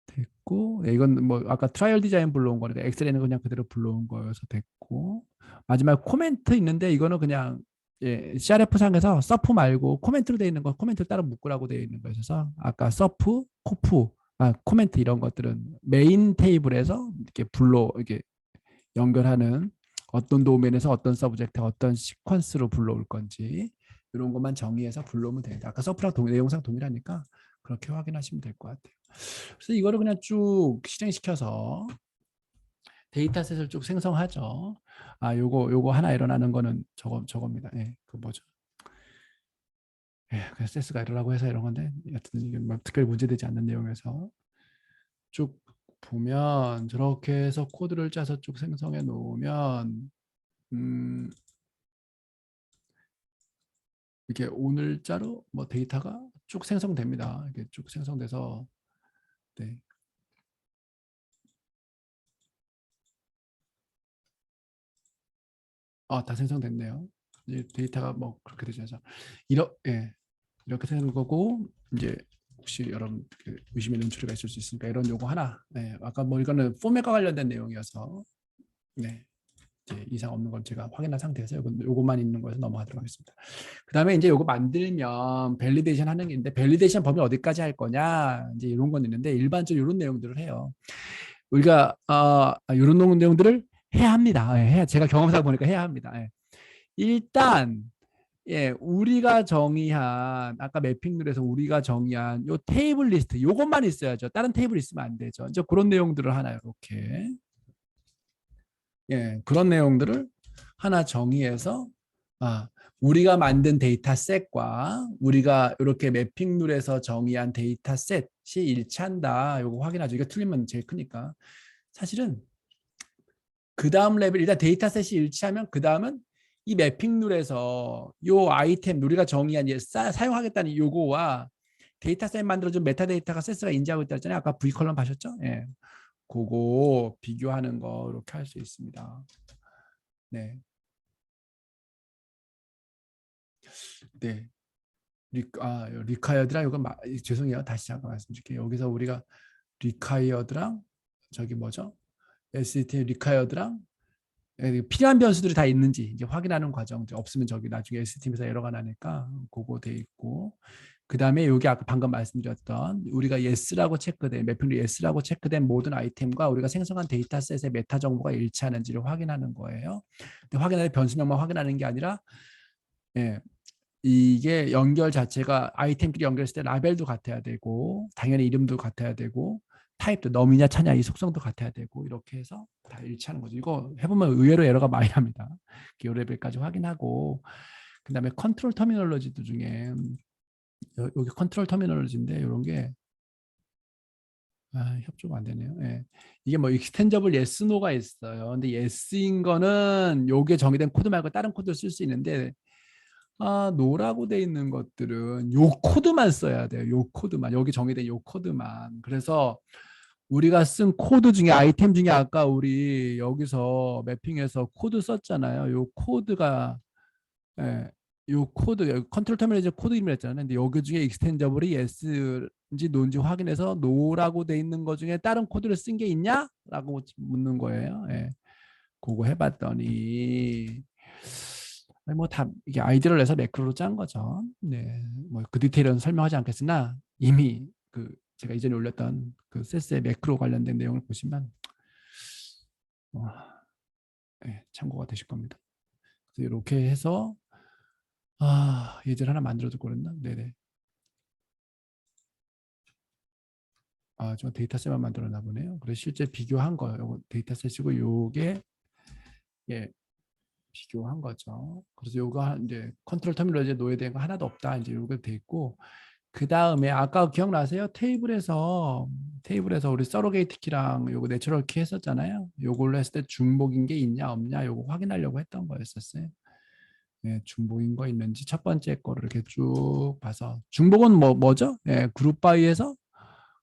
됐고 이건 뭐 아까 트라이얼 디자인 불러온 거니까 엑셀에는 그냥 그대로 불러온 거여서 됐고 마지막 코멘트 있는데 이거는 그냥 CRF 상에서 서프 말고 코멘트로 되어 있는 거 코멘트를 따로 묶으라고 되어 있는 거여서 아까 서프, 코프, 코멘트 이런 것들은 메인 테이블에서 이렇게 연결하는 어떤 도메인에서 어떤 서브젝트 어떤 시퀀스로 불러올 건지 이런 것만 정의해서 불러오면 됩니다. 아까 서프랑 내용상 동일하니까 그렇게 확인하시면 될 것 같아요. 그래서 이거를 그냥 쭉 실행시켜서 데이터셋을 쭉 생성하죠. 요거 하나 일어나는 거는 저겁니다. 그 뭐죠? 그냥 세스가 이러라고 해서 이런 건데 여튼 이게 뭐 특별히 문제되지 않는 내용에서 쭉 보면 저렇게 해서 코드를 짜서 쭉 생성해 놓으면 이게 오늘자로 뭐 데이터가 쭉 생성됩니다. 이게 쭉 생성돼서 다 생성됐네요. 이제 데이터가 뭐 그렇게 되죠. 이렇게 되는 거고 이제 혹시 여러분 의심 있는 처리가 있을 수 있으니까 이런 요거 하나. 아까 뭐 이거는 포맷과 관련된 내용이어서 이제 이상 없는 걸 제가 확인한 상태에서 요것만 있는 거에서 넘어가도록 하겠습니다. 그 다음에 이제 요거 만들면 밸리데이션 하는 게 있는데 밸리데이션 범위 어디까지 할 거냐 이제 이런 건 있는데 일반적으로 이런 내용들을 해요. 우리가 이런 내용들을 해야 합니다. 제가 경험상 보니까 해야 합니다. 일단 우리가 정의한 아까 매핑률에서 우리가 정의한 요 테이블 리스트 요것만 있어야죠. 다른 테이블 있으면 안 되죠. 이제 그런 내용들을 하나 이렇게 그런 내용들을 하나 정의해서 우리가 만든 데이터셋과 우리가 이렇게 매핑룰에서 정의한 데이터셋 일치한다. 요거 확인하죠. 이거 틀리면 제일 크니까. 사실은 그 다음 레벨 일단 데이터셋이 일치하면 그 다음은 이 매핑 룰에서 요 아이템 우리가 정의한 사용하겠다는 요거와 데이터셋 만들어준 메타데이터가 세스가 인지하고 있다 했잖아요. 아까 V 컬럼 봐셨죠? 예. 그거 비교하는 거 이렇게 할 수 있습니다. 네. 네. 리카이어드랑 이거 죄송해요. 다시 잠깐 말씀드릴게요. 여기서 우리가 리카이어드랑 저기 뭐죠? STM 리카이어드랑 필요한 변수들이 다 있는지 이제 확인하는 과정. 없으면 저기 나중에 STM에서 에러가 나니까 그거 돼 있고 그 다음에 여기 아까 방금 말씀드렸던 우리가 yes라고 체크된 매핑 yes라고 체크된 모든 아이템과 우리가 생성한 데이터셋의 메타 정보가 일치하는지를 확인하는 거예요. 근데 확인할 때 변수명만 확인하는 게 아니라 예, 이게 연결 자체가 아이템끼리 연결했을 때 라벨도 같아야 되고 당연히 이름도 같아야 되고 타입도 너미냐 차냐 이 속성도 같아야 되고 이렇게 해서 다 일치하는 거죠. 이거 해보면 의외로 에러가 많이 납니다. 이 레벨까지 확인하고 그 다음에 컨트롤 터미널로지도 중에 여기 컨트롤 터미널로지인데 이런 게 협조가 안 되네요. 예. 이게 뭐 익스텐저블 yes, no가 있어요. 근데 yes인 거는 요게 정의된 코드 말고 다른 코드를 쓸 수 있는데 노라고 돼 있는 것들은 요 코드만 써야 돼요. 요 코드만. 여기 정의된 요 코드만. 그래서 우리가 쓴 코드 중에 아이템 중에 아까 우리 여기서 매핑해서 코드 썼잖아요. 요 코드가 예, 요 코드 컨트롤 터미널 코드 이름을 했잖아요. 근데 여기 중에 익스텐저블이 yes인지 no인지 확인해서 no라고 돼 있는 것 중에 다른 코드를 쓴 게 있냐라고 묻는 거예요. 예. 그거 해봤더니 뭐다 이게 아이디어를 내서 매크로로 짠 거죠. 네, 뭐 그 디테일은 설명하지 않겠으나 이미 그 제가 이전에 올렸던 그 세스의 매크로 관련된 내용을 보시면 네, 참고가 되실 겁니다. 그래서 이렇게 해서 예제를 하나 만들어도 그랬나? 네네. 저 데이터셋만 만들었나 보네요. 그래서 실제 비교한 거예요. 데이터셋이고 요게 예, 비교한 거죠. 그래서 요거 이제 컨트롤 터미널에 노예된 거 하나도 없다. 이제 요게 돼 있고 그 다음에 아까 기억나세요? 테이블에서 우리 서로게이트 키랑 요거 내추럴 키 했었잖아요. 요걸로 했을 때 중복인 게 있냐 없냐 요거 확인하려고 했던 거였었어요. 네, 중복인 거 있는지 첫 번째 거를 이렇게 쭉 봐서 중복은 뭐죠? 네, 그룹 바이에서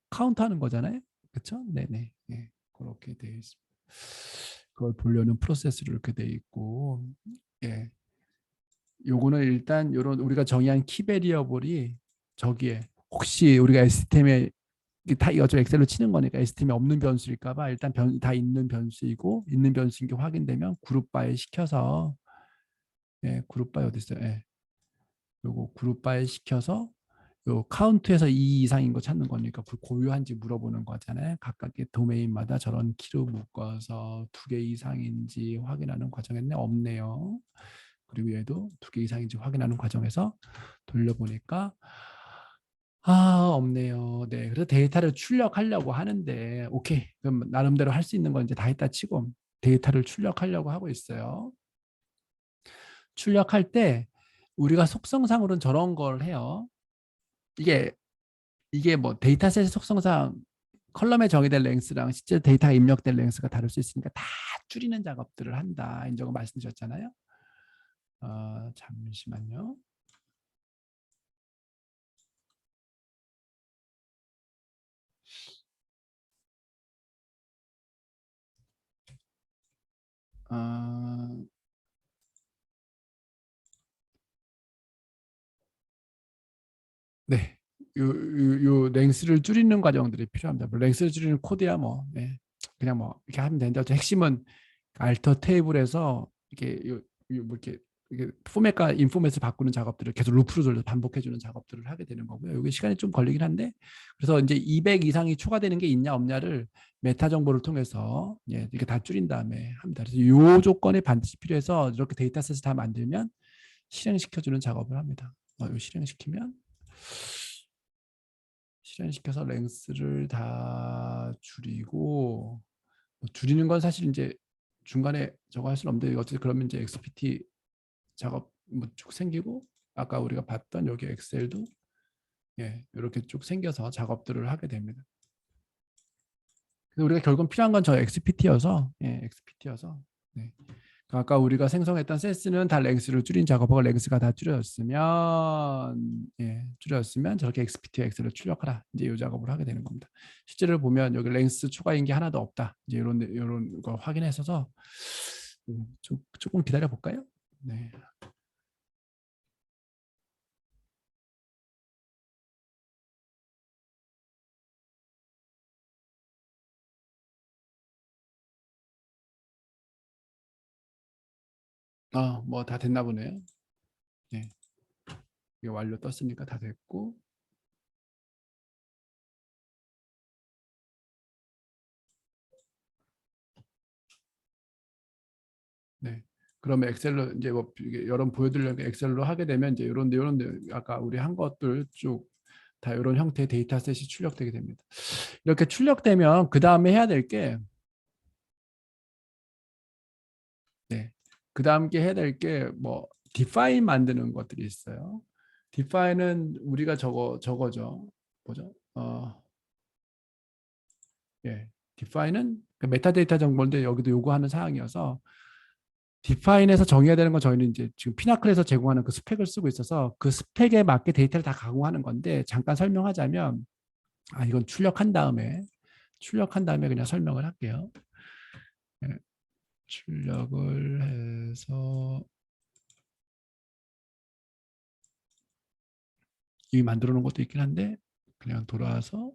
카운트하는 거잖아요. 그렇죠? 네네. 네, 그렇게 돼 있습니다. 그걸 보려는 프로세스로 이렇게 돼 있고, 예, 요거는 일단 요런 우리가 정의한 키 베리어블이 저기에 혹시 우리가 STM에 다 이거 엑셀로 치는 거니까 STM에 없는 변수일까봐 일단 다 있는 변수이고 있는 변수인 게 확인되면 그룹 바에 시켜서 그룹 바에 어디 있어요? 요거 그룹 바에 시켜서 요 카운트에서 2 이상인 거 찾는 거니까 그 고유한지 물어보는 거잖아요. 각각의 도메인마다 저런 키로 묶어서 2개 이상인지 확인하는 과정인데 없네요. 그리고 얘도 2개 이상인지 확인하는 과정에서 돌려보니까 없네요. 네, 그래서 데이터를 출력하려고 하는데 오케이. 그럼 나름대로 할 수 있는 건 이제 다 했다 치고 데이터를 출력하려고 하고 있어요. 출력할 때 우리가 속성상으로는 저런 걸 해요. 이게 뭐 데이터셋 속성상 컬럼에 정의된 랭스랑 실제 데이터가 입력된 랭스가 다를 수 있으니까 다 줄이는 작업들을 한다. 이런 거 말씀드렸잖아요. 잠시만요. 어, 네. 요 랭스를 줄이는 과정들이 필요합니다. 뭐 랭스를 줄이는 코드야 뭐 그냥 뭐 이렇게 하면 되는데 핵심은 알터 테이블에서 이렇게 뭐 이렇게 포맷과 인포맷을 바꾸는 작업들을 계속 루프로 돌려 반복해주는 작업들을 하게 되는 거고요. 이게 시간이 좀 걸리긴 한데 그래서 이제 200 이상이 추가되는 게 있냐 없냐를 메타 정보를 통해서 이렇게 다 줄인 다음에 합니다. 그래서 이 조건이 반드시 필요해서 이렇게 데이터셋을 다 만들면 실행시켜주는 작업을 합니다. 이 실행시키면 실행시켜서 랭스를 다 줄이고 줄이는 건 사실 이제 중간에 저거 할 수는 없는데 어쨌든 그러면 이제 XPT 작업 뭐 쭉 생기고 아까 우리가 봤던 여기 엑셀도 예, 이렇게 쭉 생겨서 작업들을 하게 됩니다. 그래서 우리가 결국 필요한 건 저 XPT여서, 예, XPT여서. 네. 아까 우리가 생성했던 세스는 다 랭스를 줄인 작업하고 랭스가 다 줄여졌으면, 예, 줄여졌으면 저렇게 XPT와 X를 출력하라. 이제 이 작업을 하게 되는 겁니다. 실제로 보면 여기 랭스 추가인 게 하나도 없다. 이제 이런 거 확인했어서 조금 기다려 볼까요? 네. 뭐 다 됐나 보네요. 네. 이게 완료 떴으니까 다 됐고, 네. 그러면 엑셀로 이제 뭐 이게 여러분 보여드리려고 엑셀로 하게 되면 이제 이런 아까 우리 한 것들 쭉 다 이런 형태의 데이터셋이 출력되게 됩니다. 이렇게 출력되면 그 다음에 해야 될 게, 네. 그 다음 게 해야 될 게 뭐 define 만드는 것들이 있어요. define은 우리가 저거죠. 뭐죠? 예. define은 그 메타데이터 정보인데 여기도 요구하는 사항이어서 디파인에서 정의해야 되는 건 저희는 이제 지금 피나클에서 제공하는 그 스펙을 쓰고 있어서 그 스펙에 맞게 데이터를 다 가공하는 건데 잠깐 설명하자면 이건 출력한 다음에 그냥 설명을 할게요. 네, 출력을 해서 이미 만들어 놓은 것도 있긴 한데 그냥 돌아와서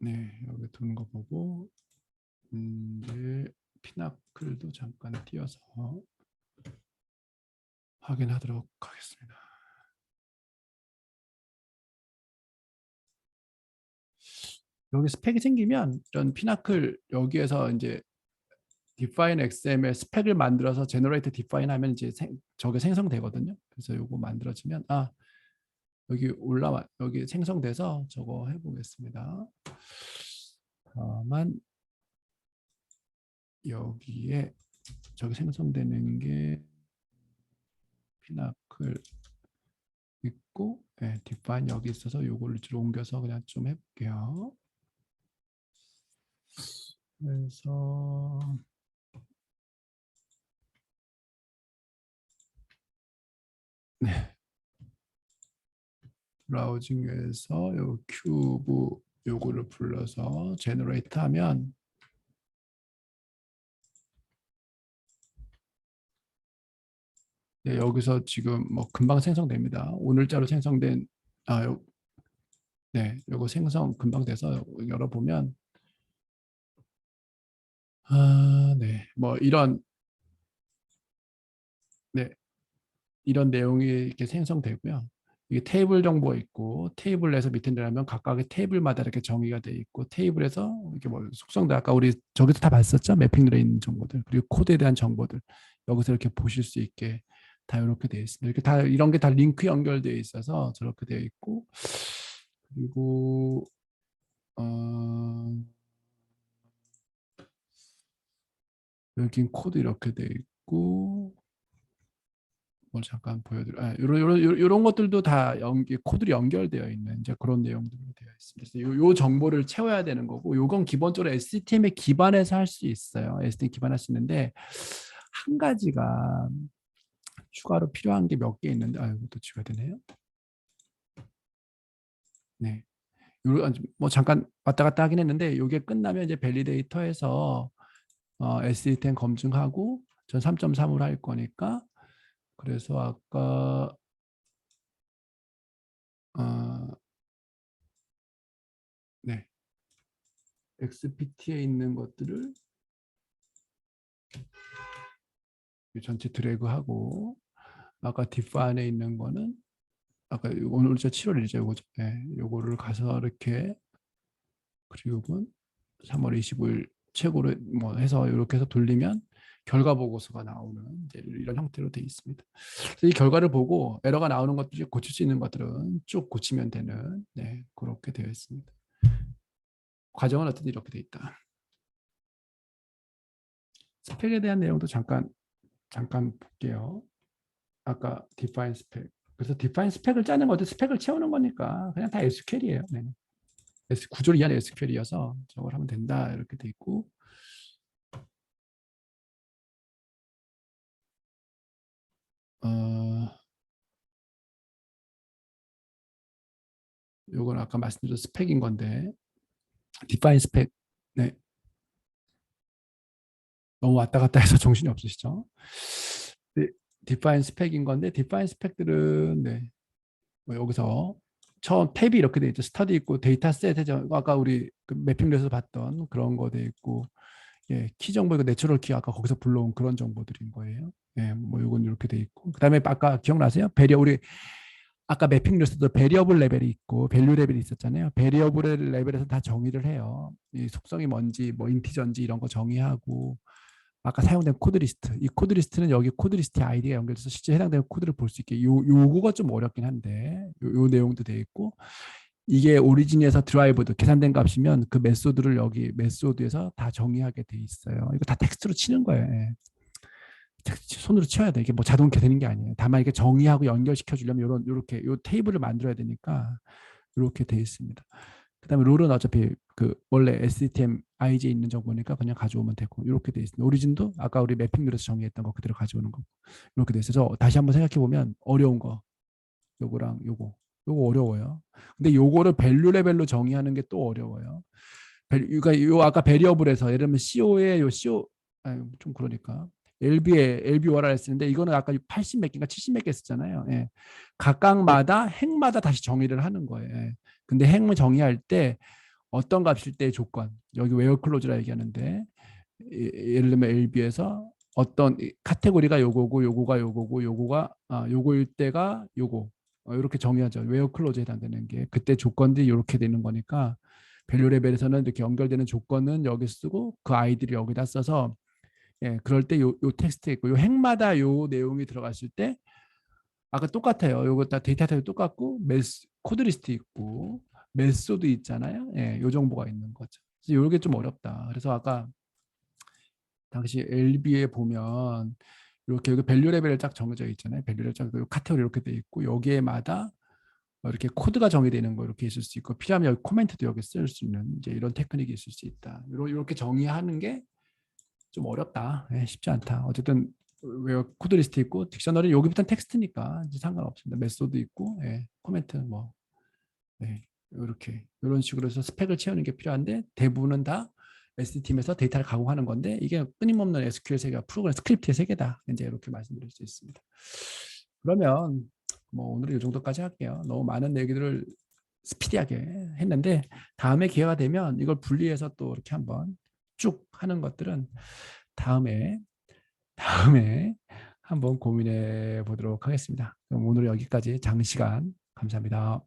네 여기 두는 거 보고 이제 피나클도 잠깐 띄워서 확인하도록 하겠습니다. 여기 스펙이 생기면 이런 피나클 여기에서 이제 define XML 스펙을 만들어서 generate define 하면 이제 저게 생성되거든요. 그래서 요거 만들어지면 여기 생성돼서 저거 해보겠습니다. 다만 여기에 저기 생성되는 게 피나클 있고 define 여기 있어서 요거를 뒤로 옮겨서 그냥 좀 해볼게요. 그래서 네. 브라우징에서 요 큐브 요거를 불러서 제너레이트 하면 네, 여기서 지금 뭐 금방 생성됩니다. 오늘자로 생성된 네, 요거 생성 금방 돼서 열어보면 네, 뭐 네, 이런 내용이 이렇게 생성되고요. 이게 테이블 정보 있고 테이블 내에서 밑에 내려면 각각의 테이블마다 이렇게 정의가 돼 있고 테이블에서 이렇게 뭐 속성도 아까 우리 저기서 다 봤었죠. 매핑되어 있는 정보들 그리고 코드에 대한 정보들 여기서 이렇게 보실 수 있게 다 이렇게 되어 있습니다. 이렇게 다 이런 게 다 링크 연결되어 있어서 저렇게 되어 있고 그리고 어, 여긴 코드 이렇게 되어 있고 뭘 잠깐 보여드려. 이런 것들도 다 코드로 연결되어 있는 이제 그런 내용들로 되어 있습니다. 그래서 요 정보를 채워야 되는 거고, 요건 기본적으로 STM에 기반해서 할 수 있어요. STM 기반할 수 있는데 한 가지가 추가로 필요한 게 몇 개 있는데, 이것도 지워야 되네요. 네, 뭐 잠깐 왔다 갔다 하긴 했는데, 이게 끝나면 이제 밸리데이터에서 STM 검증하고 전 3.3으로 할 거니까, 그래서 아까 어, 네. XPT에 있는 것들을 전체 드래그하고 아까 diff 안에 있는 거는 아까 오늘 저 7월이죠. 요거 요거를 가서 이렇게 그리고 3월 25일 최고로 뭐 해서 이렇게 해서 돌리면 결과 보고서가 나오는 이제 이런 형태로 되어 있습니다. 그래서 이 결과를 보고 에러가 나오는 것들이 고칠 수 있는 것들은 쭉 고치면 되는 그렇게 되어 있습니다. 과정은 어쨌든 이렇게 되어 있다. 스펙에 대한 내용도 잠깐 볼게요. 아까 define 스펙. 그래서 define 스펙을 짜는 것도 스펙을 채우는 거니까 그냥 다 SQL이에요. 네. 구조를 이해하는 SQL이어서 저걸 하면 된다 이렇게 돼 있고 요건 아까 말씀드린 스펙인 건데 define 스펙 네. 너무 왔다 갔다 해서 정신이 없으시죠? 네, define 스펙인 건데 define 스펙들은 네. 뭐 여기서 처음 탭이 이렇게 돼 있죠. 스터디 있고 데이터셋 해죠. 아까 우리 그 매핑에서 봤던 그런 거 돼 있고 예, 키 정보 이거 내추럴 키 아까 거기서 불러온 그런 정보들인 거예요. 예, 뭐 요건 이렇게 돼 있고 그다음에 아까 기억나세요? 배리어 우리 아까 매핑 리스트도 베리어블 레벨이 있고 밸류 레벨이 있었잖아요. 베리어블 레벨에서 다 정의를 해요. 이 속성이 뭔지 뭐 인티저인지 이런 거 정의하고 아까 사용된 코드 리스트. 이 코드 리스트는 여기 코드 리스트의 아이디가 연결돼서 실제 해당되는 코드를 볼 수 있게 요거가 좀 어렵긴 한데 요 내용도 돼 있고 이게 오리진에서 드라이브드 계산된 값이면 그 메소드를 여기 메소드에서 다 정의하게 돼 있어요. 이거 다 텍스트로 치는 거예요. 예. 손으로 치워야 돼. 이게 뭐 자동 되는 게 아니에요. 다만 이게 정의하고 연결시켜 주려면 요렇게 요 테이블을 만들어야 되니까 이렇게 돼 있습니다. 그다음에 룰은 어차피 그 원래 STM IJ에 있는 정보니까 그냥 가져오면 되고 이렇게 돼 있습니다. 오리진도 아까 우리 매핑 룰에서 정의했던 거 그대로 가져오는 거고 이렇게 돼 있어서 다시 한번 생각해 보면 어려운 거 요거랑 요거 어려워요. 근데 요거를 밸류 레벨로 정의하는 게 또 어려워요. 그러니까 요 아까 베리어블에서 예를 들면 CO에 요 CO 좀 그러니까 LB에 LB워라 했는데 이거는 아까 80 몇 개인가 70 몇 개 썼잖아요. 예. 각각마다 행마다 다시 정의를 하는 거예요. 예. 근데 행을 정의할 때 어떤 값일 때 조건 여기 웨어 클로즈라 얘기하는데 예를 들면 LB에서 어떤 카테고리가 요거고 요거가 요거고 요거가 요거일 때가 요거 이렇게 정의하죠. 웨어 클로즈에 해당되는 게 그때 조건들이 이렇게 되는 거니까 밸류 레벨에서는 이렇게 연결되는 조건은 여기 쓰고 그 아이디를 여기다 써서 예, 그럴 때 요 텍스트 있고 요 행마다 요 내용이 들어갔을 때 아까 똑같아요. 요거 다 데이터 타입 똑같고 코드 리스트 있고 메소드 있잖아요. 예, 요 정보가 있는 거죠. 그래서 요게 좀 어렵다. 그래서 아까 당시 LB에 보면 이렇게 여기 밸류 레벨을 쫙 정해져 있잖아요. 밸류 레벨 쫙 카테고리 이렇게 돼 있고 여기에마다 이렇게 코드가 정의되는 거 이렇게 있을 수 있고 필요하면 여기 코멘트도 여기 쓸 수 있는 이제 이런 테크닉이 있을 수 있다. 이렇게 정의하는 게 좀 어렵다. 예, 쉽지 않다. 어쨌든 왜 코드 리스트 있고 딕셔너리 여기부터는 텍스트니까 이제 상관없습니다. 메소드 있고 예, 코멘트 뭐 네, 이렇게 이런 식으로 해서 스펙을 채우는 게 필요한데 대부분은 다 SD팀에서 데이터를 가공하는 건데 이게 끊임없는 SQL 세계가 프로그램 스크립트의 세계다. 이제 이렇게 말씀드릴 수 있습니다. 그러면 뭐 오늘은 이 정도까지 할게요. 너무 많은 얘기들을 스피디하게 했는데 다음에 기회가 되면 이걸 분리해서 또 이렇게 한번 쭉 하는 것들은 다음에 한번 고민해 보도록 하겠습니다. 그럼 오늘 여기까지 장시간 감사합니다.